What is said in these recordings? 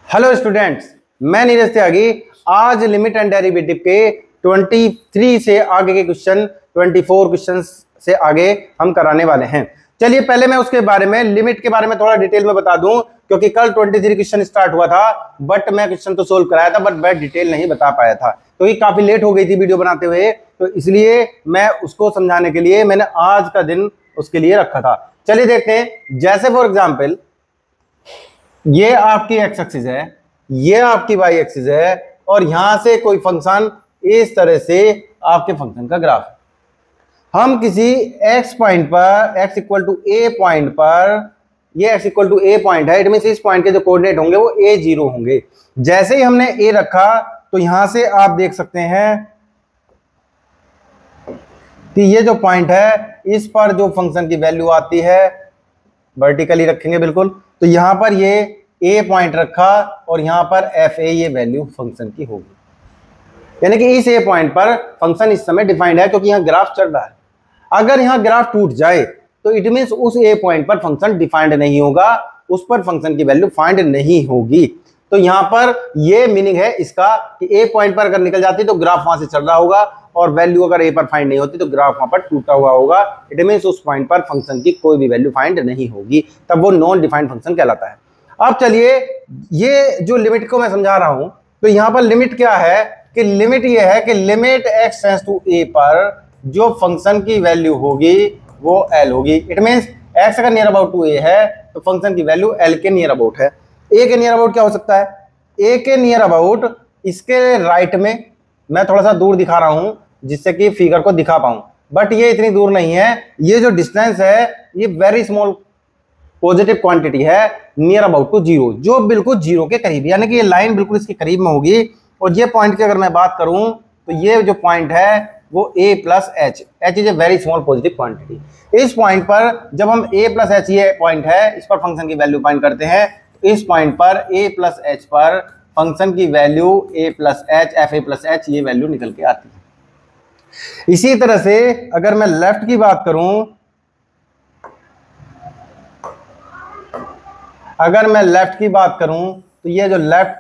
Hello students, मैं नीरज त्यागी। आज limit and derivative के 23 से आगे के क्वेश्चन 24 क्वेश्चन से आगे हम कराने वाले हैं। चलिए पहले मैं उसके बारे में लिमिट के बारे में थोड़ा डिटेल में बता दूं, क्योंकि कल 23 क्वेश्चन स्टार्ट हुआ था बट मैं क्वेश्चन तो सोल्व कराया था बट मैं डिटेल नहीं बता पाया था क्योंकि काफी लेट हो गई थी वीडियो बनाते हुए, तो इसलिए मैं उसको समझाने के लिए मैंने आज का दिन उसके लिए रखा था। चलिए देखते हैं। जैसे फॉर एग्जाम्पल ये आपकी एक्स एक्सिस है, ये आपकी वाई एक्सिस है और यहां से कोई फंक्शन इस तरह से आपके फंक्शन का ग्राफ है। हम किसी एक्स पॉइंट पर x equal to a point पर, ये x equal to a point है, इट मींस इस पॉइंट के जो कोऑर्डिनेट होंगे वो a0 होंगे। जैसे ही हमने a रखा तो यहां से आप देख सकते हैं कि ये जो पॉइंट है इस पर जो फंक्शन की वैल्यू आती है, वर्टिकली रखेंगे बिल्कुल, तो यहां पर ये a पॉइंट रखा और यहां पर fa ये वैल्यू फंक्शन की होगी, यानी कि इस a पॉइंट पर फंक्शन इस समय डिफाइंड है क्योंकि यहां ग्राफ चल रहा है। अगर यहां ग्राफ टूट जाए तो इट मींस उस a पॉइंट पर फंक्शन डिफाइंड नहीं होगा, उस पर फंक्शन की वैल्यू फाइंड नहीं होगी। तो यहां पर ये मीनिंग है इसका कि a पॉइंट पर अगर निकल जाती तो ग्राफ वहां से चल रहा होगा और वैल्यू अगर a पर फाइंड नहीं होती तो ग्राफ वहां पर टूटा हुआ होगा। इट मींस उस पॉइंट पर फंक्शन की कोई भी वैल्यू फाइंड नहीं होगी, तब वो नॉन डिफाइंड फंक्शन कहलाता है। अब चलिए ये जो लिमिट को मैं समझा रहा हूं, तो यहां पर लिमिट क्या है कि लिमिट ये है कि limit x tends to a पर जो फंक्शन की वैल्यू होगी वो l होगी। इट मींस x अगर नियर अबाउट टू a है तो फंक्शन की वैल्यू l के नियर अबाउट है। a के नियर अबाउट क्या हो सकता है? a के नियर अबाउट इसके राइट में, मैं थोड़ा सा दूर दिखा रहा हूं जिससे कि फिगर को दिखा पाऊं, बट ये इतनी दूर नहीं है। ये जो डिस्टेंस है ये वेरी स्मॉल पॉजिटिव क्वांटिटी है नियर अबाउट टू जीरो, जो बिल्कुल जीरो के करीब, यानी कि ये लाइन बिल्कुल इसके करीब में होगी। और ये पॉइंट की अगर मैं बात करूं तो ये जो पॉइंट है वो a plus H, H is a very small positive quantity. इस पॉइंट पर जब हम a प्लस एच, ये पॉइंट है, इस पर फंक्शन की वैल्यू फाइंड करते हैं, इस पॉइंट पर a प्लस एच पर फंक्शन की value a plus H, F A plus H, ये वैल्यू निकल के आती है। इसी तरह से अगर मैं लेफ्ट की बात करूं, अगर मैं लेफ्ट की बात करूं तो ये जो लेफ्ट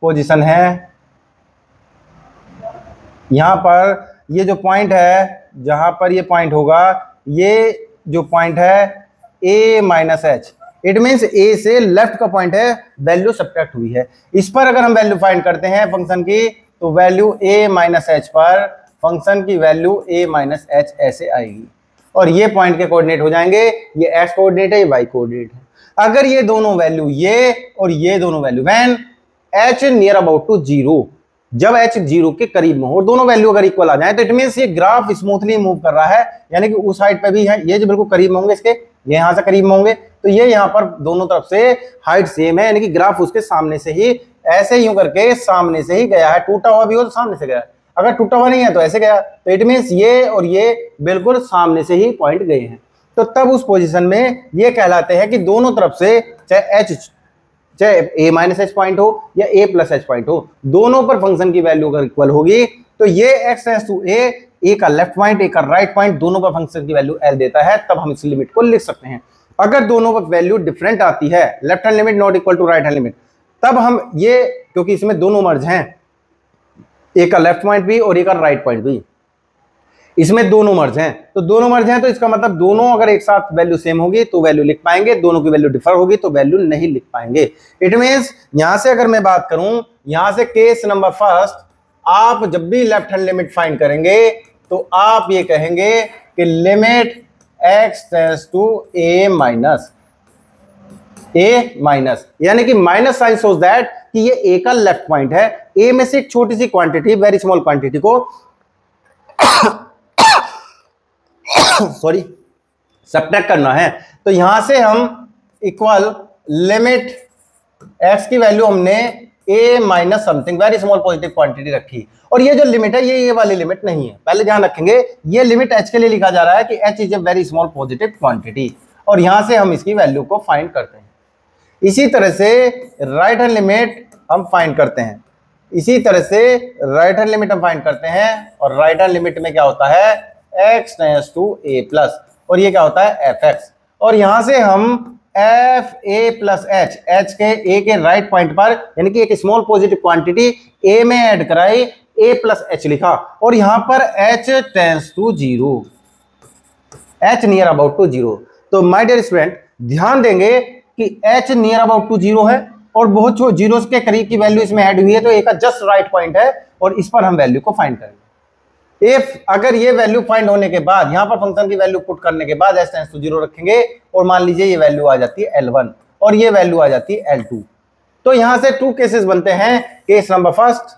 पोजीशन है, यहां पर ये जो पॉइंट है, जहां पर ये पॉइंट होगा, ये जो पॉइंट है a minus H, it means a से लेफ्ट का पॉइंट है, वैल्यू सब्ट्रैक्ट हुई है। इस पर अगर हम वैल्यू फाइंड करते हैं फंक्शन की तो वैल्यू a माइनस एच पर फंक्शन की वैल्यू a माइनस एच ऐसे आएगी और ये पॉइंट के कोऑर्डिनेट हो जाएंगे, ये x कोऑर्डिनेट है, ये y कोऑर्डिनेट है। अगर ये दोनों वैल्यू, ये और ये दोनों value, when h near about to zero, जब h जीरो के करीब में हो और दोनों वैल्यू अगर इक्वल आ जाए तो इट मींस ये ग्राफ स्मूथली मूव कर रहा है, यानी कि उस साइड पे भी है, ये जो बिल्कुल करीब में होंगे इसके, ये यहां से करीब में होंगे, तो ये यहाँ पर दोनों तरफ से हाइट सेम है, यानी कि ग्राफ उसके सामने से ही ऐसे यूं करके सामने से ही गया है। टूटा हुआ भी हो तो सामने से गया, अगर टूटा हुआ नहीं है तो ऐसे गया, तो इट मींस ये और ये बिल्कुल सामने से ही पॉइंट गए हैं। तो तब उस पोजीशन में ये कहलाते हैं कि दोनों तरफ से, चाहे h, चाहे a माइनस एच पॉइंट हो या a प्लस एच पॉइंट हो, दोनों पर फंक्शन की वैल्यू अगर इक्वल होगी तो ये x टेंड्स टू a का लेफ्ट पॉइंट, a का राइट पॉइंट, दोनों पर फंक्शन की वैल्यू l देता है, तब हम इस लिमिट को लिख सकते हैं। अगर दोनों पर वैल्यू डिफरेंट आती है, left hand limit not equal to right hand limit, तब हम ये, क्योंकि इसमें दोनों मर्ज हैं, a का लेफ्ट पॉइंट भी और a का राइट पॉइंट भी, इसमें दोनों मर्ज हैं, तो दोनों मर्ज हैं तो इसका मतलब दोनों अगर एक साथ वैल्यू सेम होगी तो वैल्यू लिख पाएंगे, दोनों की वैल्यू डिफर होगी तो वैल्यू नहीं लिख पाएंगे। इट मींस यहां से अगर मैं बात करूं, यहां से केस नंबर फर्स्ट, आप जब भी लेफ्ट हैंड लिमिट फाइंड करेंगे तो आप ये कहेंगे कि limit x tends to a minus, यानी कि माइनस साइन शोज दैट कि ये a का लेफ्ट पॉइंट है, a में से एक छोटी सी क्वांटिटी, वेरी स्मॉल क्वांटिटी को सॉरी सब्ट्रैक्ट करना है। तो यहां से हम इक्वल लिमिट x की वैल्यू हमने a minus something very small positive quantity रखी, और ये जो लिमिट है ये वाली लिमिट नहीं है, पहले ध्यान रखेंगे, ये लिमिट h के लिए लिखा जा रहा है कि h is a very small positive quantity, और यहां से हम इसकी वैल्यू को फाइंड करते हैं। इसी तरह से राइट हैंड लिमिट हम फाइंड करते हैं, इसी तरह से राइट हैंड लिमिट हम फाइंड करते हैं, और राइट हैंड लिमिट में क्या होता है x tends to a plus, और ये क्या होता है fx, और यहां से हम F A plus H, H के ए के राइट पॉइंट पर यानी कि एक स्मॉल पॉजिटिव क्वांटिटी ए में ऐड कराई, ए प्लस एच लिखा और यहां पर h tends to 0, h near about to 0। तो माय डियर स्टूडेंट ध्यान देंगे कि एच नियर अबाउट टू 0 है और बहुत जीरो के करीब की वैल्यू इसमें ऐड हुई है, तो ए का जस्ट राइट पॉइंट है और इस पर हम वैल्यू को फाइंड करेंगे। इफ अगर ये वैल्यू फाइंड होने के बाद यहां पर फंक्शन की वैल्यू पुट करने के बाद एच टेंस टू 0 रखेंगे और मान लीजिए ये वैल्यू आ जाती है L1 और ये वैल्यू आ जाती है L2, तो यहां से 2 केसेस बनते हैं। Case number first,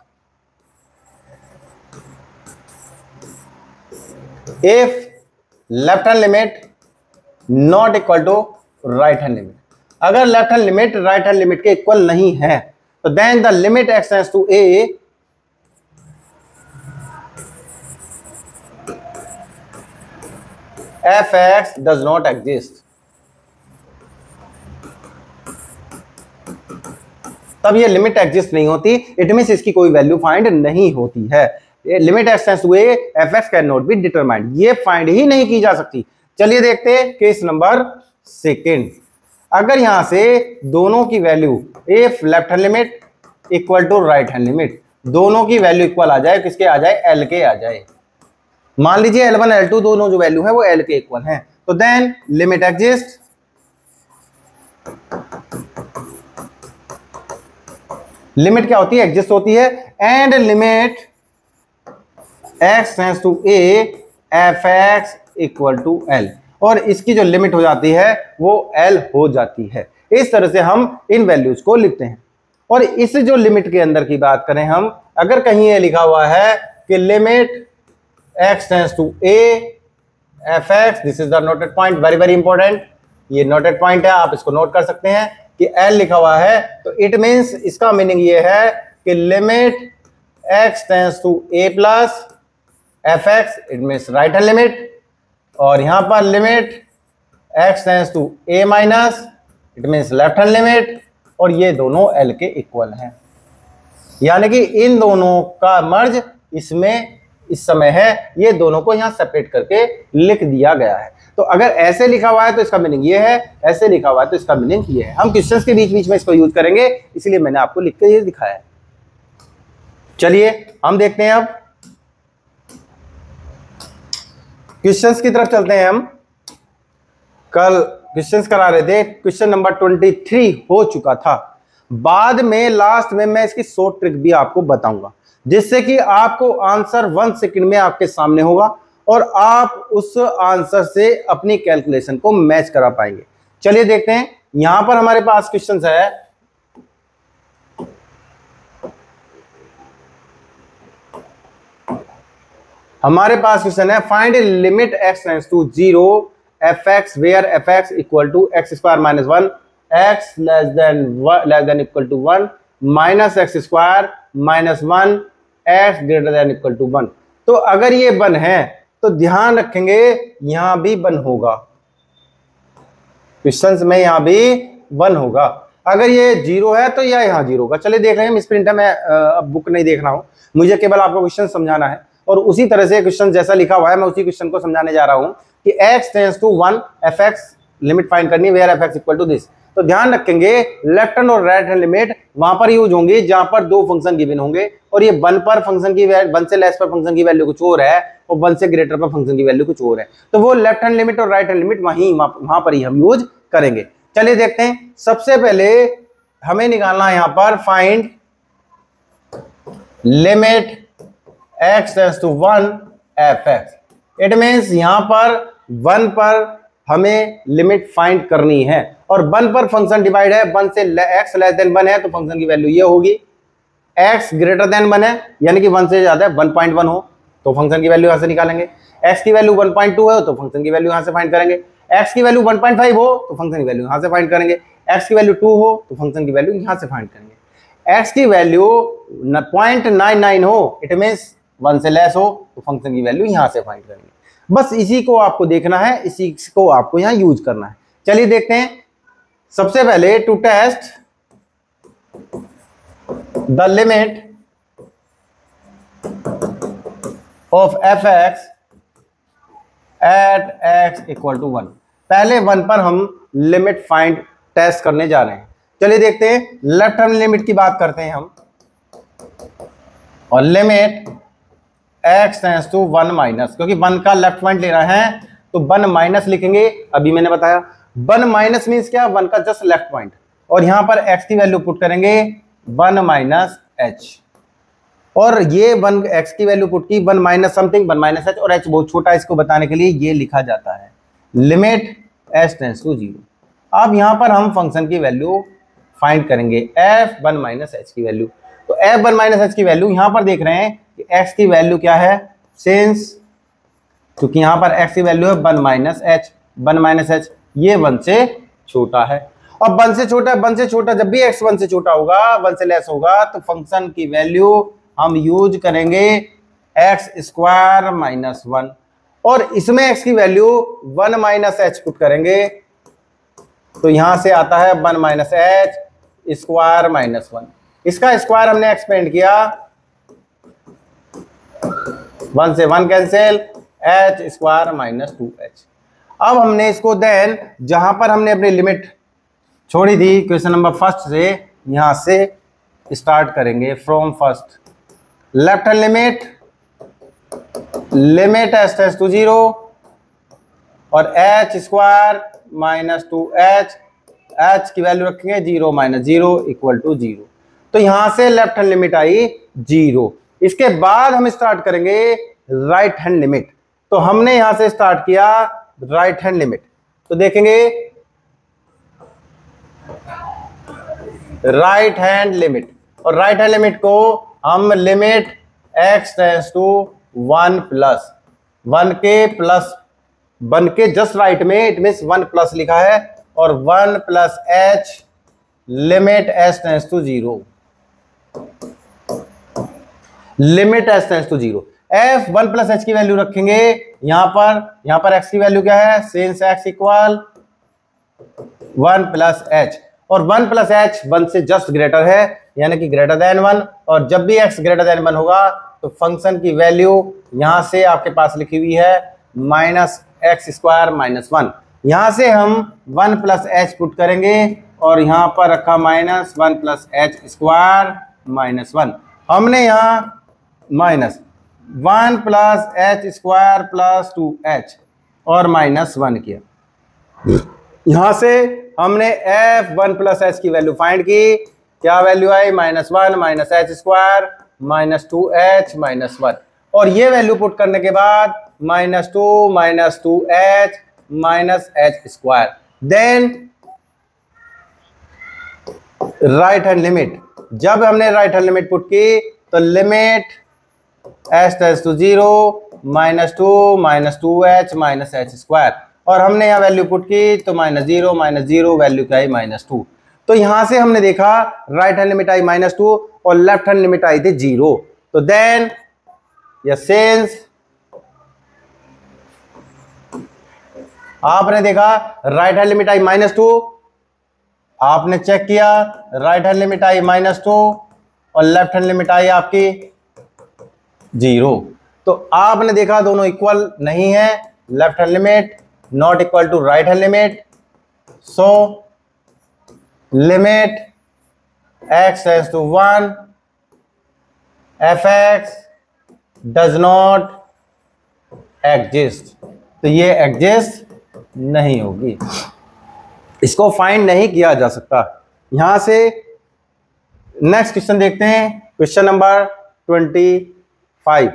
if left hand limit not equal to right hand limit, अगर left hand limit right hand limit के इक्वल नहीं है तो then the limit x tends to a fx does not exist, तब ये limit exist नहीं होती, it means इसकी कोई वैल्यू फाइंड नहीं होती है। Limit x tends to a fx can not be determined, ये फाइंड ही नहीं की जा सकती। चलिए देखते हैं केस नंबर सेकेंड। अगर यहां से दोनों की value if left hand limit equal to right hand limit, दोनों की वैल्यू इक्वल आ जाए, किसके आ जाए, एल के आ जाए। मान लीजिए L1 L2 दोनों जो वैल्यू है वो L के इक्वल हैं, तो देन लिमिट एग्जिस्ट, लिमिट क्या होती है, एग्जिस्ट होती है, and limit x tends to a fx equal to L, और इसकी जो लिमिट हो जाती है वो L हो जाती है। इस तरह से हम इन वैल्यूज को लिखते हैं। और इस जो लिमिट के अंदर की बात करें हम, अगर कहीं ये लिखा हुआ है कि limit x tends to a fx, this is the noted point, very very important, ये नोटेड पॉइंट है, आप इसको नोट कर सकते हैं कि L लिखा हुआ है, तो इट मींस इसका मीनिंग ये है कि limit x tends to a plus fx, it means right hand limit, और यहां पर limit x tends to a minus, it means left hand limit, और ये दोनों L के इक्वल हैं, यानी कि इन दोनों का मर्ज इसमें इस समय है, ये दोनों को यहां सेपरेट करके लिख दिया गया है। तो अगर ऐसे लिखा हुआ है तो इसका मीनिंग ये है, ऐसे लिखा हुआ है तो इसका मीनिंग ये है। हम क्वेश्चंस के बीच बीच में इसको यूज करेंगे, इसलिए मैंने आपको लिख के ये दिखाया है। चलिए हम देखते हैं, अब क्वेश्चंस की तरफ चलते हैं। हम कल क्वेश्चंस करा रहे थे, क्वेश्चन नंबर 23 हो चुका था, बाद में लास्ट में मैं इसकी शॉर्ट ट्रिक भी आपको बताऊंगा, जिससे कि आपको आंसर 1 सेकंड में आपके सामने होगा और आप उस आंसर से अपनी कैलकुलेशन को मैच करा पाएंगे। चलिए देखते हैं, यहां पर हमारे पास क्वेश्चन है, हमारे पास क्वेश्चन है find limit x tends to 0 fx where fx equal to x square minus 1 x less than equal to 1 minus x square minus 1 x greater than equal to 1। तो अगर ये 1 है तो ध्यान रखेंगे यहां भी 1 होगा, क्वेश्चंस में यहां भी 1 होगा। अगर ये 0 है तो यहां 0 होगा। चलिए देख रहे हैं, मिस प्रिंटर में अब बुक नहीं देखना हो, मुझे केवल आपको क्वेश्चन समझाना है और उसी तरह से क्वेश्चन जैसा लिखा हुआ है मैं उसी क्वेश्चन को समझाने जा रहा हूं कि x tends to 1 fx limit find करनी है where fx equal to this. तो ध्यान रखेंगे लेफ्ट हैंड और राइट हैंड लिमिट वहां पर यूज होंगी जहां पर दो फंक्शन गिवन होंगे और ये 1 पर फंक्शन की 1 से लेस पर फंक्शन की वैल्यू कुछ और है और 1 से ग्रेटर पर फंक्शन की वैल्यू कुछ और है, तो वो लेफ्ट हैंड लिमिट और राइट हैंड लिमिट वहां पर ही हम यूज करेंगे। चलिए देखते हैं, सबसे पहले हमें निकालना है यहां पर find limit x tends to 1 fx, it means यहां पर 1 पर हमें लिमिट फाइंड करनी है और 1 पर फंक्शन डिवाइड है, 1 से x लेस देन 1 है तो फंक्शन की वैल्यू ये होगी, x ग्रेटर देन 1 है यानी कि 1 से ज्यादा है 1.1 हो तो फंक्शन की वैल्यू यहां से निकालेंगे, x की वैल्यू 1.2 है तो फंक्शन की वैल्यू यहां से फाइंड करेंगे, x की वैल्यू 1.5 हो तो फंक्शन की वैल्यू यहां से फाइंड करेंगे, x की वैल्यू 2 हो तो फंक्शन की वैल्यू यहां से फाइंड करेंगे, x की वैल्यू 0.99 हो इट मींस 1 से लेस हो तो फंक्शन की वैल्यू यहां से फाइंड करेंगे। बस इसी को आपको देखना है, इसी को आपको यहां यूज करना है। चलिए देखते हैं, सबसे पहले to test the limit of fx at x equal to 1, पहले 1 पर हम लिमिट फाइंड टेस्ट करने जा रहे हैं। चलिए देखते हैं, लेफ्ट हैंड लिमिट की बात करते हैं हम, और limit x tends to 1 minus, क्योंकि 1 का लेफ्ट पॉइंट ले रहा है तो 1 माइनस लिखेंगे। अभी मैंने बताया 1 माइनस मीन्स क्या, 1 का जस्ट लेफ्ट पॉइंट, और यहां पर x की वैल्यू पुट करेंगे 1 माइनस h, और ये 1 x की वैल्यू पुट की 1 माइनस समथिंग 1 माइनस h, और h बहुत छोटा है, इसको बताने के लिए ये लिखा जाता है लिमिट s टेंड्स टू 0। अब यहां पर हम फंक्शन की वैल्यू फाइंड करेंगे f1 माइनस h की वैल्यू। तो f1 माइनस h की वैल्यू यहां पर देख रहे हैं कि x की वैल्यू क्या है, सिंस क्योंकि यहां पर x की वैल्यू है 1 माइनस h, ये 1 से छोटा है। अब 1 से छोटा, 1 से छोटा, जब भी x 1 से छोटा होगा, 1 से लेस होगा, तो फंक्शन की वैल्यू हम यूज करेंगे x स्क्वायर माइनस 1, और इसमें x की वैल्यू 1 माइनस h पुट करेंगे, तो यहां से आता है 1 माइनस h स्क्वायर माइनस 1। इसका स्क्वायर हमने एक्सपेंड किया, 1 से 1 cancel, h square minus 2h। अब हमने इसको देन जहां पर हमने अपनी लिमिट छोड़ी थी क्वेश्चन नंबर फर्स्ट से, यहां से स्टार्ट करेंगे from first. Left hand limit h tends to 0 और h square minus 2h, h की वैल्यू रखेंगे 0 माइनस 0 इक्वल टू 0। तो यहां से लेफ्ट हैंड लिमिट आई 0। इसके बाद हम स्टार्ट करेंगे राइट हैंड लिमिट। तो हमने यहां से स्टार्ट किया राइट हैंड लिमिट, तो देखेंगे राइट हैंड लिमिट, और राइट हैंड लिमिट को हम limit x tends to 1 plus 1 के प्लस 1 के जस्ट राइट में, इट मीन्स 1 प्लस लिखा है, और 1 plus h limit s tends to 0, limit s tends to 0। f 1 plus h की वैल्यू रखेंगे यहां पर x की वैल्यू क्या है, since x equal 1 plus h, और 1 प्लस h 1 से जस्ट ग्रेटर है, यानी कि ग्रेटर देन 1, और जब भी x ग्रेटर देन 1 होगा तो फंक्शन की वैल्यू यहां से आपके पास लिखी हुई है माइनस x स्क्वायर माइनस 1। यहां से हम 1 प्लस h पुट करेंगे, और यहां पर रखा minus 1 plus h square minus 1। हमने यहां minus 1 plus h square plus 2h और माइनस 1 किया। यहां से हमने f1 प्लस h की वैल्यू फाइंड की, क्या वैल्यू आई, minus 1 minus h square minus 2h minus 1, और ये वैल्यू पुट करने के बाद minus 2h minus h square. Then right hand limit, जब हमने राइट हैंड लिमिट पुट की तो limit h tends to 0 minus 2h minus h square, और हमने यहाँ वैल्यू पुट की तो माइनस 0 वैल्यू क्या आई, माइनस 2। तो यहां से हमने देखा राइट हैंड लिमिट आई माइनस 2 और लेफ्ट हैंड लिमिट आई थी 0। तो देन या सिंस आपने देखा राइट हैंड लिमिट आई माइनस 2, आपने चेक किया राइट हैंड लिमिट आई माइनस 2 और लेफ्ट हैंड लिमिट आई आपकी 0, तो आपने देखा दोनों इक्वल नहीं है, left hand limit not equal to right hand limit, so limit x tends to 1 fx does not exist, तो ये एग्जिस्ट नहीं होगी, इसको फाइंड नहीं किया जा सकता। यहां से नेक्स्ट क्वेश्चन देखते हैं, क्वेश्चन नंबर 25।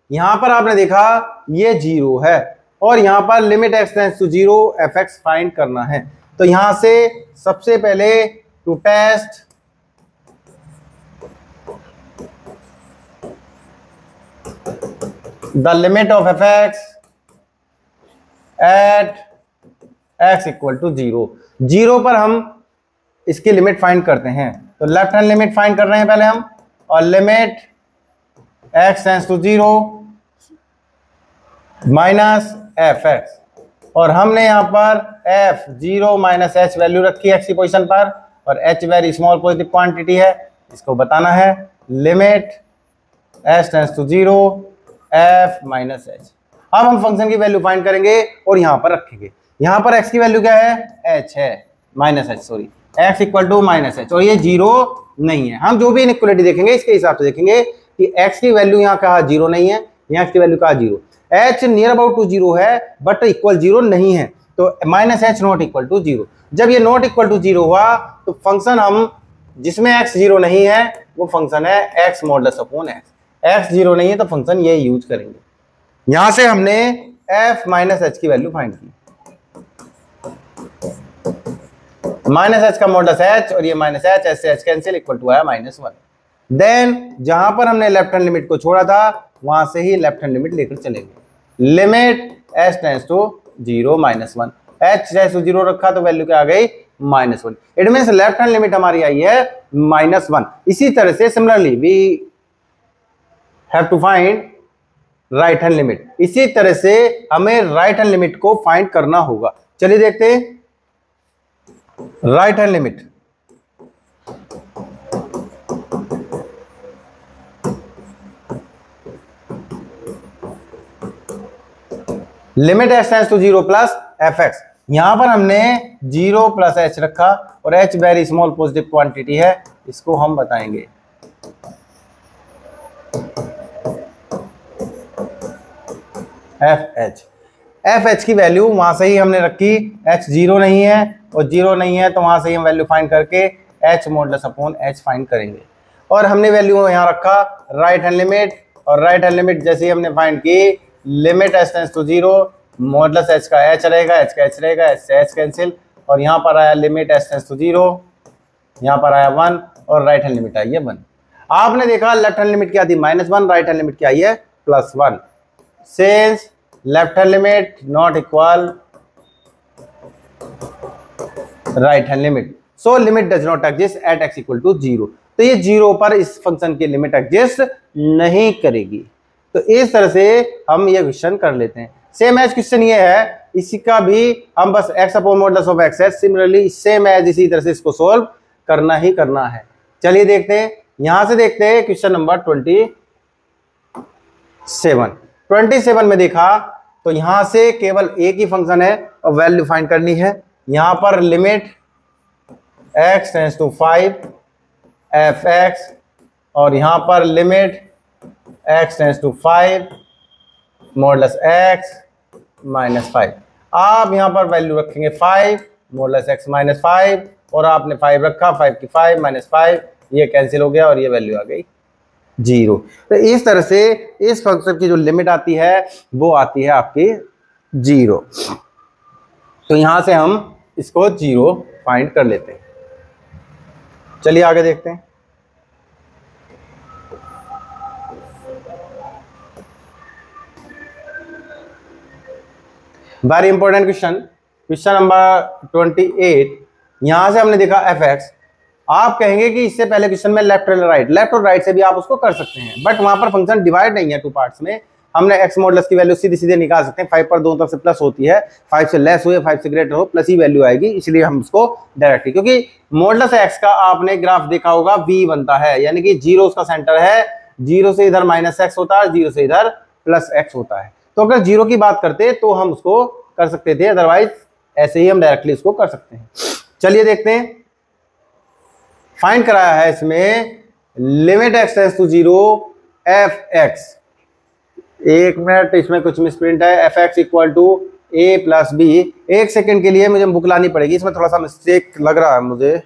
यहां पर आपने देखा ये 0 है, और यहां पर limit x tends to 0 fx find करना है। तो यहां से सबसे पहले to test the limit of fx at x equal to 0 पर हम इसकी लिमिट फाइंड करते हैं। तो लेफ्ट हैंड लिमिट फाइंड कर रहे हैं पहले हम, और limit x tends to 0 minus fx, और हमने यहां पर f 0 माइनस h वैल्यू रखी है x की पोजीशन पर, और h very small positive quantity है, इसको बताना है limit h tends to 0 f minus h। अब हम फंक्शन की वैल्यू फाइंड करेंगे और यहां पर रखेंगे। यहां पर x की वैल्यू क्या है, h है, minus h, sorry, x equal to minus h, और ये 0 नहीं है। हम जो भी इनइक्वालिटी देखेंगे इसके हिसाब से देखेंगे कि x की वैल्यू यहाँ कहा 0 नहीं है, यहाँ x की वैल्यू कहा 0, h नियर अबाउट टू 0 है बट इक्वल 0 नहीं है, तो minus h not equal to 0। जब ये नॉट इक्वल टू 0 हुआ तो फंक्शन हम जिसमें x 0 नहीं है वो फंक्शन है x modulus upon x। x 0 नहीं है तो फंक्शन ये यूज करेंगे। यहां से हमने f माइनस h की वैल्यू फाइंड की, माइनस h का मॉडुलस h और ये माइनस h, h से h कैंसिल, इक्वल टू आया -1। देन जहां पर हमने लेफ्ट हैंड लिमिट को छोड़ा था वहां से ही लेफ्ट हैंड लिमिट लेकर चलेंगे। Limit h tends to 0 -1, h tends to 0 रखा तो वैल्यू क्या आ गई -1। It means left hand limit हमारी आई है -1। इसी तरह से similarly we have to find right hand limit. इसी तरह से हमें राइट हैंड लिमिट को फाइंड करना होगा। चलिए देखते हैं right hand limit. Limit h tends to 0 plus fx। यहां पर हमने 0 प्लस h रखा और h very small positive quantity है, इसको हम बताएंगे fh की वैल्यू वहां से ही हमने रखी, h 0 नहीं है और 0 नहीं है तो वहां से ही हम वैल्यू फाइंड करके h modulus upon h find करेंगे। और हमने वैल्यू यहां रखा राइट हैंड लिमिट, और राइट हैंड लिमिट जैसे ही हमने फाइंड की limit h tends to 0 modulus h का h रहेगा, h का h रहेगा, h से h कैंसिल, और यहां पर आया लिमिट h टेंड्स टू 0, यहां पर आया 1 और राइट हैंड लिमिट आई है 1। आपने देखा लेफ्ट हैंड लिमिट क्या थी -1, राइट हैंड लिमिट क्या आई है +1। Since left hand limit not equal right hand limit, so limit does not exist at x equal to 0। तो ये 0 पर इस फंक्शन की लिमिट एग्जिस्ट नहीं करेगी। तो इस तरह से हम ये क्वेश्चन कर लेते हैं। सेम एज क्वेश्चन ये है, इसी का भी हम बस x upon modulus of x है, सिमिलरली सेम एज इसी तरह से इसको सोल्व करना ही करना है। चलिए देखते हैं, यहां से देखते हैं क्वेश्चन नंबर 27 में देखा तो यहां से केवल एक ही फंक्शन है और वैल्यू फाइंड करनी है। यहां पर limit x tends to 5 fx और यहां पर limit x tends to 5 modulus x -5। आप यहां पर वैल्यू रखेंगे 5 मॉडुलस x -5 और आपने 5 रखा, 5 की 5 -5, ये कैंसिल हो गया और ये वैल्यू आ गई 0। तो इस तरह से इस फंक्शन की जो लिमिट आती है वो आती है आपकी 0। तो यहां से हम इसको 0 फाइंड कर लेते हैं। चलिए आगे देखते हैं। Very important question, question number 28। यहां से हमने देखा fx। आप कहेंगे कि इससे पहले क्वेश्चन में लेफ्ट और राइट से भी आप उसको कर सकते हैं, बट वहां पर फंक्शन डिवाइड नहीं है 2 पार्ट्स में। हमने x मॉडुलस की वैल्यू सीधे सीधे निकाल सकते हैं। 5 पर दोनों तरफ से प्लस होती है, 5 से लेस हो या 5 से ग्रेटर हो प्लस ही वैल्यू आएगी, इसलिए हम उसको डायरेक्टली, क्योंकि मॉडुलस x का आपने ग्राफ देखा होगा v बनता है, यानी कि 0 उसका सेंटर है, 0 से इधर -x होता है, 0 से इधर +x होता है। तो अगर 0 की बात करते तो हम उसको कर सकते थे, अदरवाइज ऐसे ही हम डायरेक्टली उसको कर सकते हैं। चलिए देखते हैं, फाइंड कराया है इसमें limit x tends to 0 fx। एक मिनट, इसमें कुछ मिसप्रिंट है, fx equal to a plus b। एक सेकंड के लिए मुझे बुक लानी पड़ेगी, इसमें थोड़ा सा मिस्टेक लग रहा है मुझे।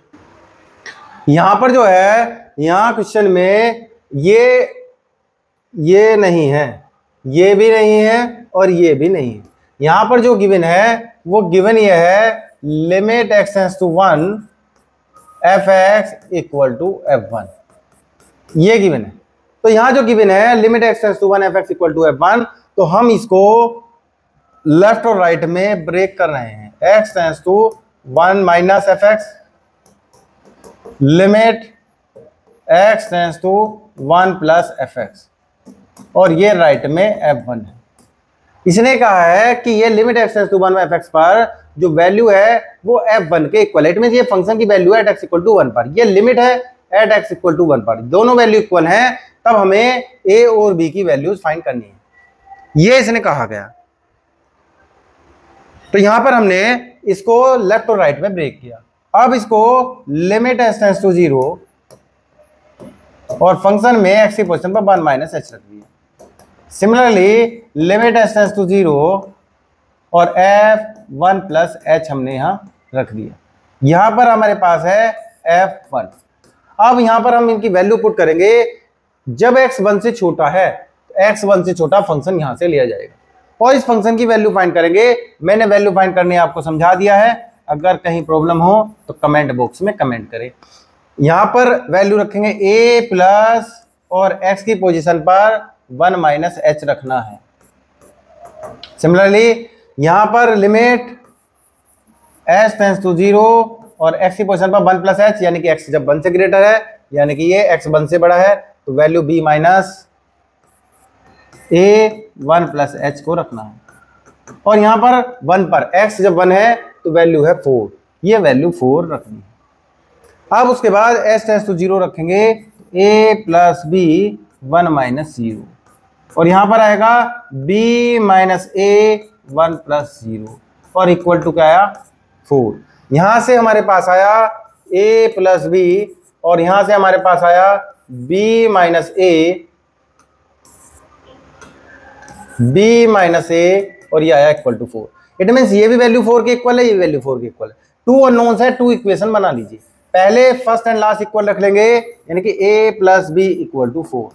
यहां पर जो है, यहां क्वेश्चन में ये नहीं है, ये भी नहीं है और ये भी नहीं है। यहां पर जो गिवन है वो गिवन ये है limit x tends to 1 fx equal to f1, ये गिवन है। तो यहां जो गिवन है limit x tends to 1 fx equal to f1, तो हम इसको लेफ्ट और राइट में ब्रेक कर रहे हैं। x tends to 1 minus fx, limit x tends to 1 plus fx, और ये राइट में f1 है। इसने कहा है कि ये limit x tends to 1 fx पर जो वैल्यू है वो f1 के इक्वल है। इट मींस ये फंक्शन की वैल्यू है x इक्वल टू 1 पर, ये लिमिट है एट एक्स इक्वल टू 1 पर, दोनों वैल्यू इक्वल हैं, तब हमें ए और बी की वैल्यूज फाइंड करनी है, ये इसने कहा गया। तो यहां पर हमने इसको लेफ्ट और राइट में ब्रेक किया। अब इसको लिमिट एस टेंड्स टू 0 और फंक्शन में एक्स की पोजीशन पर 1 माइनस एच रख दिया। Similarly limit s tends to 0 और f1 प्लस एच हमने यहां रख दिया। यहां पर हमारे पास है f1। अब यहां पर हम इनकी वैल्यू पुट करेंगे। जब x 1 से छोटा है तो x 1 से छोटा फंक्शन यहां से लिया जाएगा और इस फंक्शन की वैल्यू फाइंड करेंगे। मैंने वैल्यू फाइंड करने आपको समझा दिया है, अगर कहीं प्रॉब्लम हो तो कमेंट बॉक्स में कमेंट करें। यहां पर वैल्यू रखेंगे a प्लस और x की पोजीशन पर 1 माइनस एच रखना है। सिमिलरली यहां पर लिमिट s टेंड्स टू 0 और x की पोजीशन पर 1 प्लस एच, यानी कि x जब 1 से ग्रेटर है, यानी कि ये x 1 से बड़ा है, तो value b minus a 1 plus H को रखना है। और यहां पर 1 पर x जब 1 है तो वैल्यू है 4, ये वैल्यू 4 रखनी है। अब उसके बाद s टेंड्स टू 0 रखेंगे, a प्लस b 1 माइनस 0 और यहां पर आएगा b माइनस a 1 प्लस 0 और इक्वल टू क्या आया 4। यहां से हमारे पास आया a प्लस b और यहां से हमारे पास आया b माइनस a और ये आया इक्वल टू 4। इट मीन्स ये भी वैल्यू 4 के इक्वल है, ये वैल्यू 4 के इक्वल है। 2 अननोन्स है, 2 इक्वेशन बना लीजिए। पहले फर्स्ट एंड लास्ट इक्वल रख लेंगे, यानी कि a plus b equal to 4,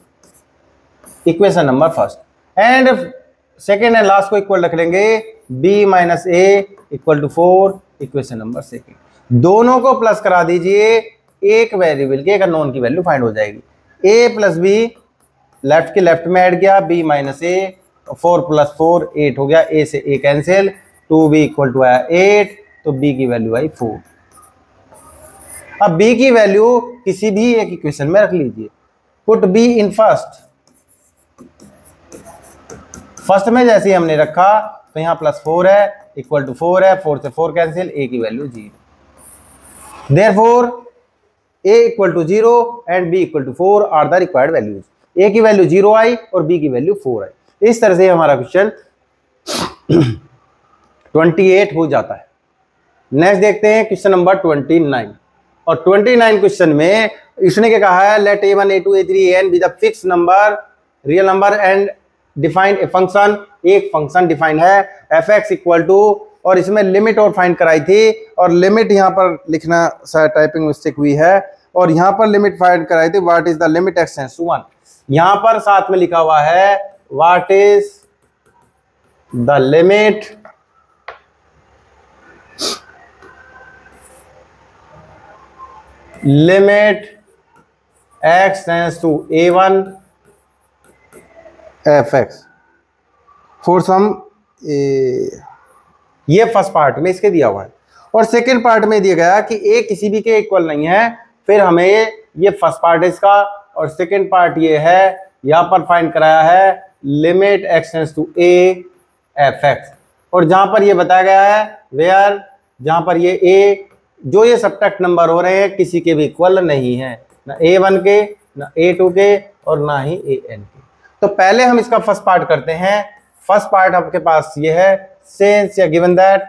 equation number first. And second and last को इक्वल रख लेंगे, b minus a equal to 4, equation number second. दोनों को प्लस करा दीजिए, एक वेरिएबल की एक अननोन की वैल्यू फाइंड हो जाएगी। a प्लस b लेफ्ट के लेफ्ट में ऐड किया, b माइनस a, 4 प्लस 4 8 हो गया, a से a cancel, 2b equal to आया 8, तो b की वैल्यू आई 4। अब b की वैल्यू किसी भी एक इक्वेशन में रख लीजिए। पुट b इन फर्स्ट में जैसे ही हमने रखा तो यहाँ प्लस 4 है, इक्वल टू 4 है, 4 से 4 कैंसिल, a की value 0। Therefore a equal to 0 and b equal to 4 are the required values. a की वैल्यू 0 आई और b की वैल्यू 4 आई। इस तरह से हमारा क्वेश्चन 28 हो जाता है। नेक्स्ट देखते हैं क्वेश्चन नंबर 29। और 29 क्वेश्चन में इसने क्या कहा है, let a1 a2 a3 an be the fix number real number and define a function. एक फंक्शन डिफाइन है f(x) इक्वल टू, और इसमें लिमिट और फाइंड कराई थी, और लिमिट यहाँ पर लिखना शायद टाइपिंग मिस्टेक हुई है, और यहाँ पर लिमिट फाइंड कराई थी, what is the limit x tends to 1। यहाँ पर साथ में लिखा हुआ है what is the limit x tends to a1 f(x) for some, ये फर्स्ट पार्ट में इसके दिया हुआ है, और सेकंड पार्ट में दिया गया कि a किसी भी के इक्वल नहीं है। फिर हमें ये फर्स्ट पार्ट है इसका, और सेकंड पार्ट ये है, यहाँ पर फाइंड कराया है limit x tends to a f(x), और जहां पर ये बताया गया है वेयर, जहां पर ये a जो ये सब्ट्रैक्ट नंबर हो रहे हैं किसी के भी इक्वल नहीं है, ना a1 के, ना a2 के, और ना ही an के। तो पहले हम इसका फर्स्ट पार्ट करते हैं। फर्स्ट पार्ट आपके पास ये है, सिंस या गिवन दैट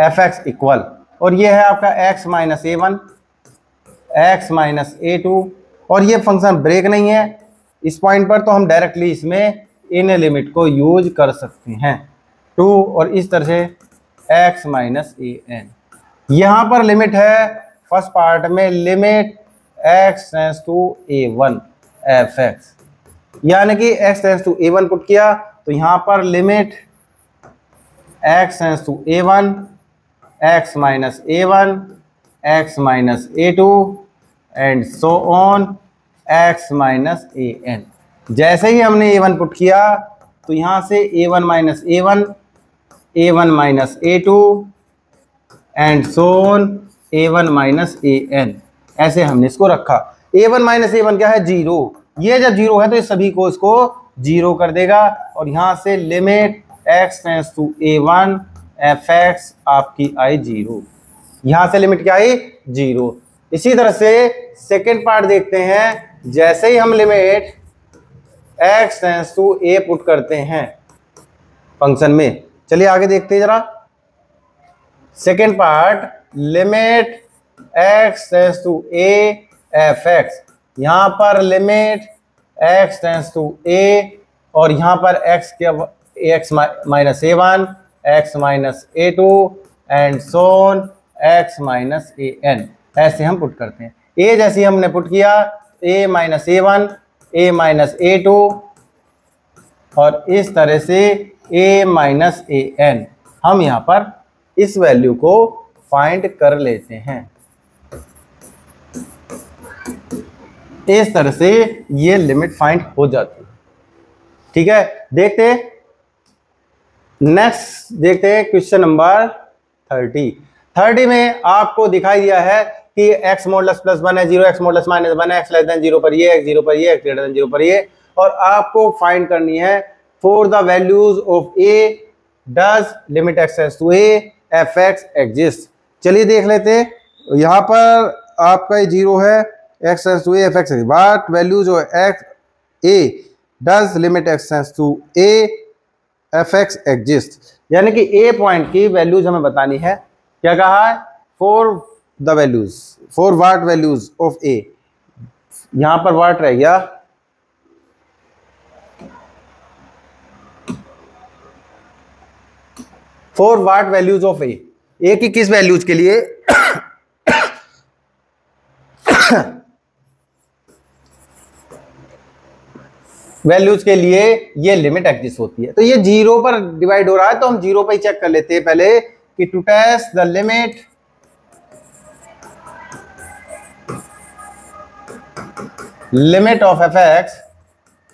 f(x) इक्वल, और ये है आपका x minus a1 x minus a2, और ये फंक्शन ब्रेक नहीं है इस पॉइंट पर, तो हम डायरेक्टली इसमें इन लिमिट को यूज कर सकते हैं 2, और इस तरह से x माइनस an। यहाँ पर लिमिट है फर्स्ट पार्ट में, limit x tends to a1 f(x), यानी कि x tends to a1 put किया, तो यहाँ पर limit x tends to a1 x minus a1 x minus a2 and so on x minus an। जैसे ही हमने a1 पुट किया तो यहाँ से a1 minus a1 a1 minus a2 and so on a1 minus an, ऐसे हमने इसको रखा। a1 माइनस a1 क्या है, 0। ये जब 0 है तो ये सभी को इसको 0 कर देगा, और यहाँ से limit x tends to a1 f(x) आपकी आई 0। यहाँ से लिमिट क्या आई, 0। इसी तरह से सेकेंड पार्ट देखते हैं। जैसे ही हम limit x tends to a put करते हैं फंक्शन में, चलिए आगे देखते हैं जरा। Second part, limit x tends to a f(x), यहां पर limit x tends to a और यहां पर x के x minus a1, x minus a2 and so on x minus an, ऐसे हम पुट करते हैं। a जैसे हमने पुट किया a minus a1, a minus a2 और इस तरह से a माइनस an, हम यहां पर इस वैल्यू को फाइंड कर लेते हैं। इस तरह से ये लिमिट फाइंड हो जाती है। ठीक है, देखते नेक्स्ट देखते हैं क्वेश्चन नंबर 30 में आपको दिखाई दिया है कि x मॉडुलस प्लस 1 है, 0 x मॉडुलस माइनस 1 है, x लेस देन 0 पर ये, x 0 पर ये, x ग्रेटर देन 0 पर ये, और आपको फाइंड करनी है for the values of a does limit x tends to a f(x) exist. चलिए देख लेते हैं। यहाँ पर आपका ये 0 है, x tends to a f(x), but values of x a does limit x tends to a f(x) exist, यानी कि a पॉइंट की वैल्यूज हमें बतानी है। क्या कहा है? For the values, for what values of a, यहां पर व्हाट रह गया, for what values of a, a की किस वैल्यूज के लिए वैल्यूज के लिए ये लिमिट एग्जिस्ट होती है। तो ये 0 पर डिवाइड हो रहा है, तो हम 0 पर ही चेक कर लेते हैं पहले कि to test the limit of f(x)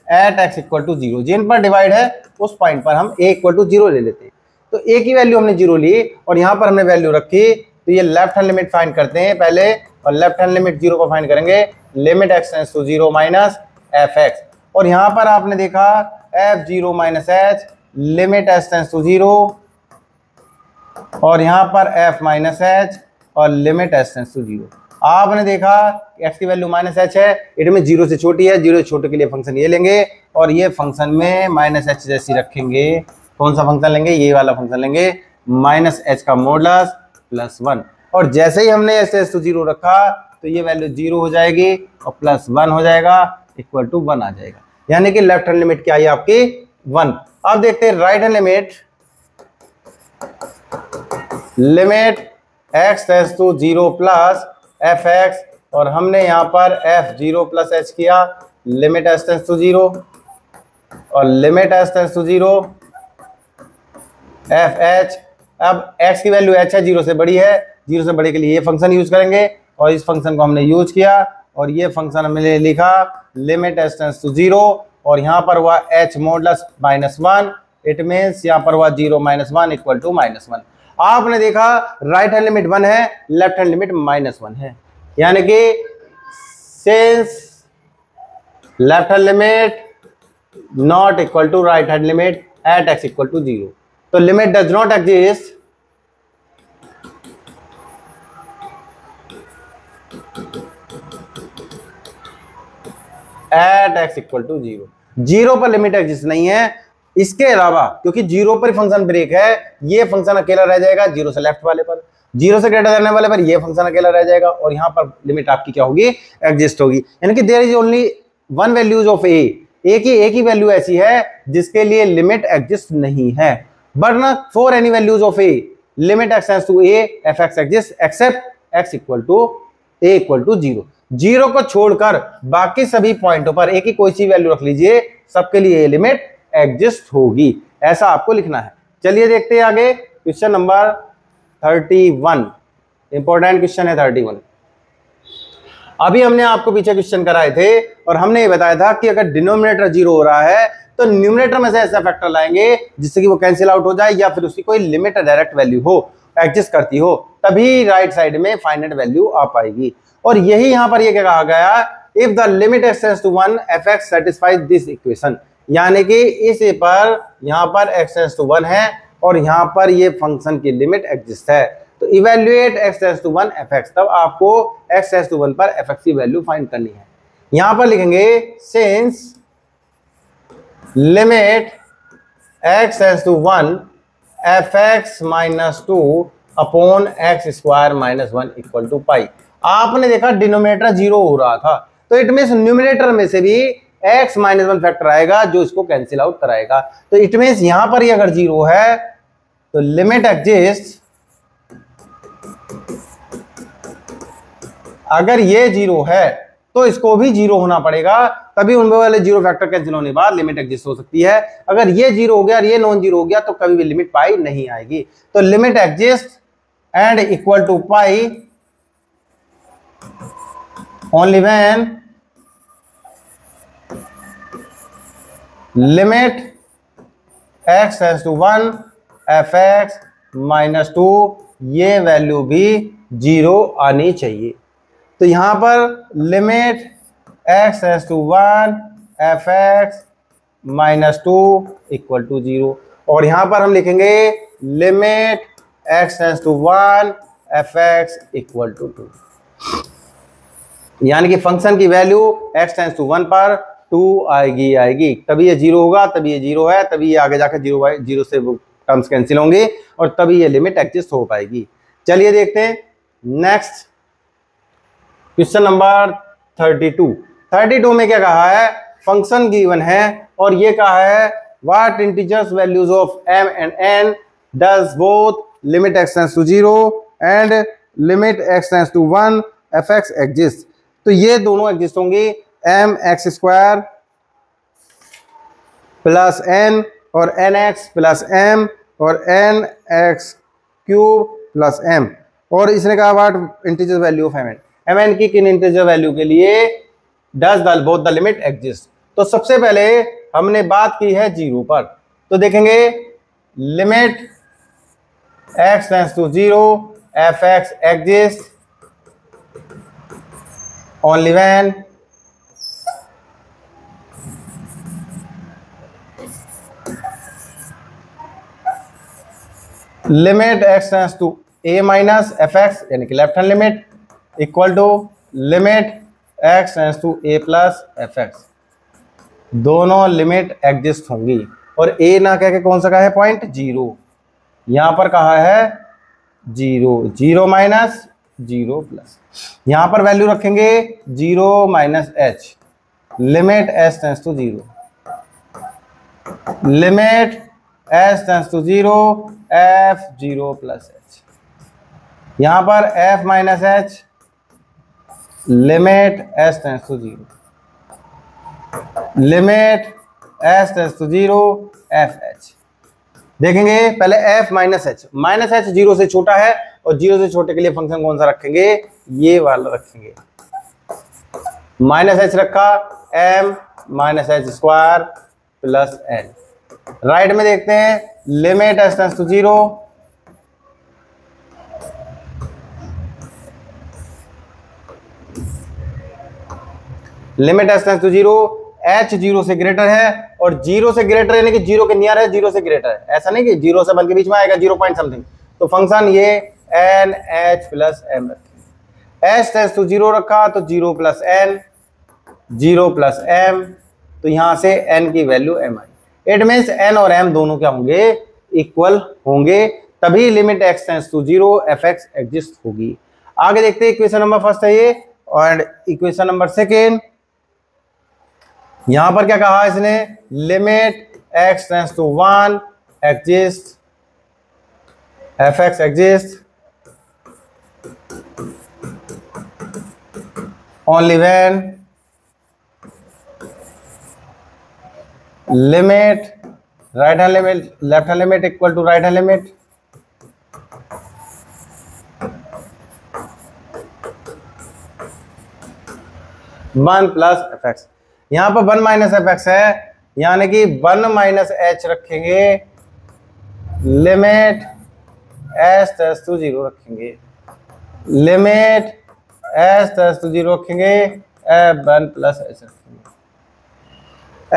at x equal to 0, जिन पर डिवाइड है उस पॉइंट पर हम a इक्वल टू 0 ले लेते हैं। तो a की वैल्यू हमने 0 ली और यहां पर हमने वैल्यू रखी, तो ये लेफ्ट हैंड लिमिट फाइंड करते हैं पहले, और लेफ्ट हैंड लिमिट 0 को फाइंड करेंगे, limit x tends to 0 minus f(x), और यहां पर आपने देखा f0 minus h, limit h tends to 0, और यहां पर f माइनस h और लिमिट h टेंड्स टू 0। आपने देखा x की वैल्यू माइनस h है, इट में 0 से छोटी है, 0 से छोटे के लिए फंक्शन ये लेंगे, और ये फंक्शन में माइनस h जैसी रखेंगे। कौन सा फंक्शन लेंगे? ये वाला फंक्शन लेंगे, माइनस h का मॉडुलस प्लस 1, और जैसे ही हमने h टेंड्स टू 0 रखा तो ये वैल्यू 0 हो जाएगी और प्लस 1 हो जाएगा, इक्वल टू 1 आ जाएगा, यानी कि लेफ्ट हैंड लिमिट क्या आई आपकी 1। अब देखते हैं right hand limit, limit x tends to 0 plus f(x), और हमने यहाँ पर f0 प्लस h किया, लिमिट h टेंड्स टू 0 और limit h tends to 0 f(h). अब x की वैल्यू h है, 0 से बड़ी है, 0 से बड़े के लिए ये फंक्शन यूज करेंगे, और इस फंक्शन को हमने यूज किया, और ये फंक्शन हमने लिखा लिमिट h टेंड्स टू 0, और यहाँ पर हुआ h modulus minus 1, it means यहाँ पर हुआ 0 माइनस 1 इक्वल टू माइनस 1। आपने देखा राइट हैंड लिमिट 1 है, लेफ्ट हैंड लिमिट माइनस 1 है, यानी कि since left hand limit not equal to right hand limit at x equal to 0, तो limit does not exist at x equal to 0, 0 पर limit exist नहीं है। इसके अलावा क्योंकि 0 पर फंक्शन ब्रेक है, ये फंक्शन अकेला रह जाएगा 0 से लेफ्ट वाले पर, 0 से ग्रेटर करने वाले पर ये फंक्शन अकेला रह जाएगा, और यहां पर लिमिट आपकी क्या होगी? एग्जिस्ट होगी, यानी कि there is only one values of a, एक ही वैल्यू ऐसी है जिसके लिए लिमिट एग्जिस्ट नहीं है, बट ना for any values of a limit x tends to a f(x) exist except x equal to a equal to 0। 0 को छोड़कर बाकी सभी पॉइंटों पर एक ही कोई सी वैल्यू रख लीजिए, सबके लिए ये लिमिट एग्जिस्ट होगी, ऐसा आपको लिखना है। चलिए देखते हैं आगे क्वेश्चन नंबर 31, इंपॉर्टेंट क्वेश्चन है 31। अभी हमने आपको पीछे क्वेश्चन कराए थे और हमने ये बताया था कि अगर डिनोमिनेटर 0 हो रहा है तो न्यूमरेटर में से ऐसा फैक्टर लाएंगे जिससे कि वो कैंसिल आउट हो जाए, या फिर उसकी कोई लिमिट डायरेक्ट वैल्यू हो, एग्जिस्ट करती हो, तभी राइट साइड में फाइनाइट वैल्यू आ पाएगी। और यही यहां पर ये क्या कहा गया, if the limit x tends to 1 f(x) satisfies this equation, यानी कि इस पर यहां पर x टेंड्स टू 1 है और यहां पर ये फंक्शन की लिमिट एग्जिस्ट है, तो तो evaluate x tends to 1 fx, तब आपको x टेंड्स टू 1 पर fx की वैल्यू फाइंड करनी है। यहां पर लिखेंगे since limit x tends to 1 fx minus 2 upon x square minus 1 equal to pi. आपने देखा डिनोमिनेटर 0 हो रहा था, तो इट मीन्स न्यूमिनेटर में से भी x माइनस 1 फैक्टर आएगा जो इसको कैंसिल आउट कराएगा। तो इट मीन्स यहां पर ही अगर 0 है तो लिमिट एग्जिस्ट, अगर ये 0 है तो इसको भी 0 होना पड़ेगा, तभी उनमें वाले 0 फैक्टर कैंसिल होने के बाद लिमिट एग्जिस्ट हो सकती है। अगर ये 0 हो गया और ये नॉन 0 हो गया तो कभी भी लिमिट पाई नहीं आएगी। तो limit exist and equal to pi only when limit x tends to 1 fx minus 2, ये वैल्यू भी 0 आनी चाहिए। तो यहां पर limit x tends to 1 fx minus 2 equal to 0, और यहां पर हम लिखेंगे limit x tends to 1 fx equal to 2, यानी कि फंक्शन की वैल्यू x टेंड्स टू 1 पर 2 आएगी। तभी ये 0 होगा, तभी ये 0 है, तभी ये आगे जाकर 0 से टर्म्स कैंसिल होंगे और तभी ये लिमिट एग्जिस्ट हो पाएगी। चलिए देखते हैं नेक्स्ट क्वेश्चन नंबर 32 में क्या कहा है, फंक्शन गिवन है और ये कहा है what integers values of m and n does both limit x tends to 0 and limit x tends to 1 fx exist. तो ये दोनों एग्जिस्ट होंगी, m x square plus n और nx प्लस m और n x cube plus m, और इसने कहा what integer value of mn की किन इंटीजर वैल्यू के लिए does both the limit exist. तो सबसे पहले हमने बात की है 0 पर, तो देखेंगे limit x tends to 0 fx exist only when limit x tends to a minus fx, यानी कि left hand limit equal to limit x tends to a plus fx, दोनों लिमिट एग्जिस्ट होंगी। और a ना कह के कौन सा कहा है पॉइंट 0, यहां पर कहा है 0 माइनस 0 प्लस, यहां पर वैल्यू रखेंगे 0 minus h, limit s tends to 0, limit s tends to 0 f 0 plus h, यहां पर f minus h, limit s tends to 0, limit s tends to 0 f h। देखेंगे पहले f माइनस h 0 से छोटा है और 0 से छोटे के लिए फंक्शन कौन सा रखेंगे, ये वाला रखेंगे, माइनस h रखा, m minus h square plus n। Right में देखते हैं limit s tends to 0, limit s tends to 0, h 0 से ग्रेटर है, और 0 से ग्रेटर यानी कि 0 के नियर है, 0 से ग्रेटर है, ऐसा नहीं कि 0 से बल्कि बीच में आएगा 0 पॉइंट समथिंग। तो फंक्शन ये n h प्लस m रखेंगे, h टेंड्स टू 0 रखा तो 0 प्लस n, 0 प्लस m, तो यहां से n की वैल्यू m आई। इट मीन्स n और m दोनों क्या होंगे, इक्वल होंगे, तभी limit x tends to 0 fx exist होगी। आगे देखते हैं, इक्वेशन नंबर फर्स्ट है ये, और इक्वेशन नंबर सेकेंड, यहां पर क्या कहा इसने, limit x tends to 1 exist fx exist only when limit right hand limit left hand limit equal to right hand limit one plus F X. यहां पर 1 माइनस एफ एक्स है, यानी कि 1 माइनस एच रखेंगे, लिमिट एस टेंड्स टू 0 रखेंगे, limit s tends to 0 रखेंगे, F 1 plus H रखेंगे,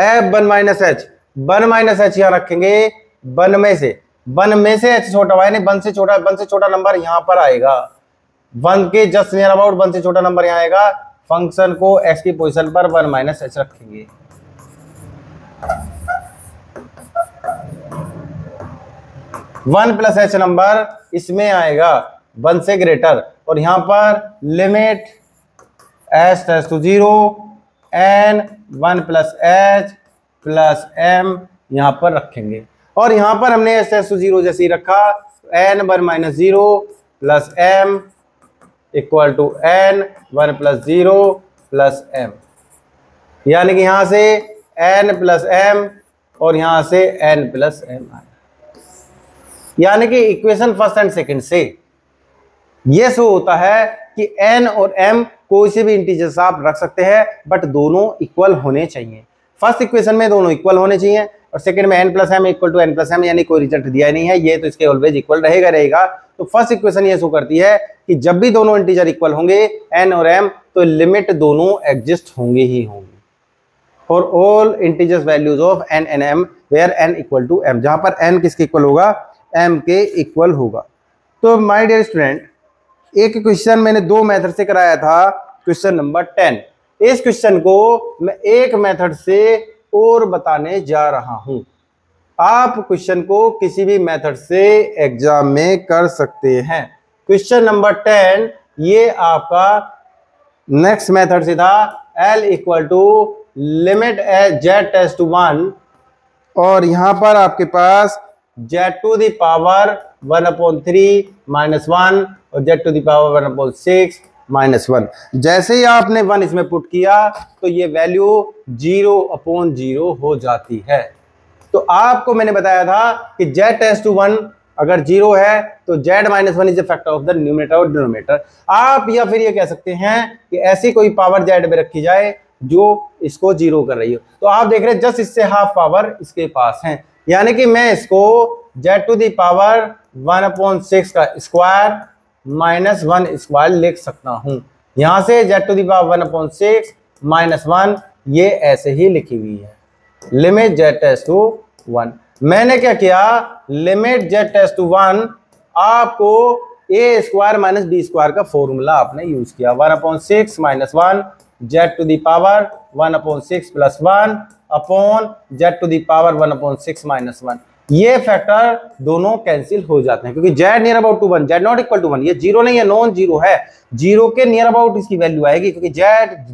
F 1 minus H, 1 minus H यहां रखेंगे, 1 में से 1 में से h छोटा हुआ है, यानी 1 से छोटा नंबर यहां पर आएगा, 1 के जस्ट नियर अबाउट 1 से छोटा नंबर यहां आएगा। फंक्शन को x की पोजीशन पर 1 माइनस h रखेंगे। वन प्लस एच नंबर इसमें आएगा 1 से ग्रेटर, और यहां पर limit h tends to 0 n 1 plus h plus m यहां पर रखेंगे। और यहां पर हमने h टेंड्स टू 0 जैसे ही रखा, n 1 minus 0 plus m equal to n 1 plus 0 plus m, यानी कि यहां से n प्लस m और यहां से n प्लस m आए, यानी कि इक्वेशन फर्स्ट एंड सेकंड से ये शो होता है कि n और m कोई से भी इंटीजर्स आप रख सकते हैं, बट दोनों इक्वल होने चाहिए। फर्स्ट इक्वेशन में दोनों इक्वल होने चाहिए, और सेकंड में n plus M equal to n plus M, यानी कोई रिजल्ट दिया नहीं है, ये तो इसके ऑलवेज इक्वल रहेगा। तो फर्स्ट इक्वेशन ये शो करती है कि जब भी दोनों इंटीजर इक्वल होंगे n और m, तो लिमिट दोनों एग्जिस्ट होंगे ही होंगे for all integers values of n and m where n equal to m, जहां पर n किसके इक्वल होगा, m के इक्वल होगा। तो माय डियर स्टूडेंट, एक क्वेश्चन मैंने 2 मेथड से कराया था, क्वेश्चन नंबर 10। इस क्वेश्चन को मैं एक मेथड से और बताने जा रहा हूं। आप क्वेश्चन को किसी भी मेथड से एग्जाम में कर सकते हैं। क्वेश्चन नंबर 10 ये आपका नेक्स्ट मेथड से था, L equal to limit z tends to 1, और यहां पर आपके पास z to the power 1/3 minus 1 और z to the power 1/6 minus 1। जैसे ही आपने 1 इसमें पुट किया तो ये वैल्यू 0/0 हो जाती है। तो आपको मैंने बताया था कि z टेंड्स टू 1 अगर 0 है तो z minus 1 is the factor of the numerator और डिनोमिनेटर। आप या फिर ये कह सकते हैं कि ऐसी कोई पावर z में रखी जाए जो इसको 0 कर रही हो। तो आप देख रहे हैं जस्ट इससे हाफ पावर इसके पास है, यानी कि मैं इसको z टू द पावर 1/6 का स्क्वायर माइनस 1 स्क्वायर लिख सकता हूं। यहां से z to the power 1/6 minus 1 ये ऐसे ही लिखी हुई है, लिमिट z टेंड्स टू 1। मैंने क्या किया, लिमिट z टेंड्स टू 1 आपको a square minus b square का फॉर्मूला आपने यूज किया, 1/6 minus 1 z to the power 1/6 plus 1 upon z to the power 1/6 minus 1। ये फैक्टर दोनों कैंसिल हो जाते हैं, क्योंकि z near about to 1, z not equal to 1, ये 0 नहीं है, नॉन 0 है, 0 के नियर अबाउट इसकी वैल्यू आएगी, क्योंकि z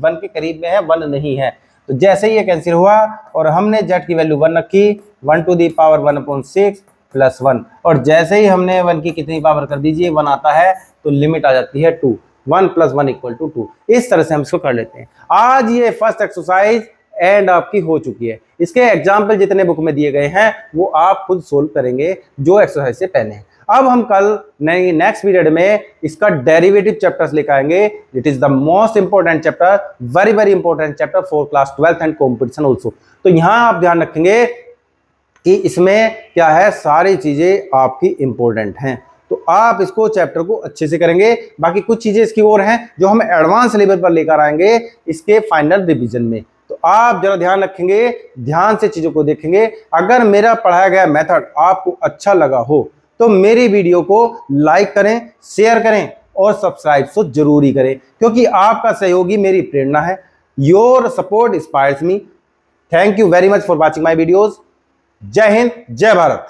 1 के करीब में है, 1 नहीं है। तो जैसे ही ये कैंसिल हुआ और हमने z की वैल्यू 1 रखी, 1 टू द पावर 1/6 प्लस 1, और जैसे ही हमने 1 की कितनी पावर कर दीजिए 1 आता है, तो लिमिट आ जाती है 2, 1 प्लस 1 इक्वल टू 2। इस तरह से हम इसको कर लेते हैं। आज ये फर्स्ट एक्सरसाइज एंड आपकी हो चुकी है। इसके एग्जाम्पल जितने बुक में दिए गए हैं वो आप खुद सोल्व करेंगे जो एक्सरसाइज से पहले हैं। अब हम कल नेक्स्ट पीरियड में इसका डेरिवेटिव चैप्टर्स लेकर आएंगे। It is the most important chapter, very very important chapter for class 12th and competition also. तो यहां आप ध्यान रखेंगे कि इसमें क्या है, सारी चीजें आपकी इंपॉर्टेंट हैं, तो आप इसको चैप्टर को अच्छे से करेंगे। बाकी कुछ चीजें इसकी और हैं जो हम एडवांस लेवल पर लेकर आएंगे इसके फाइनल रिवीजन में। तो आप जरा ध्यान रखेंगे, ध्यान से चीजों को देखेंगे। अगर मेरा पढ़ाया गया मेथड आपको अच्छा लगा हो तो मेरी वीडियो को लाइक करें, शेयर करें और सब्सक्राइब तो जरूरी करें, क्योंकि आपका सहयोगी मेरी प्रेरणा है। Your support inspires me. Thank you very much for watching my videos. जय हिंद, जय भारत।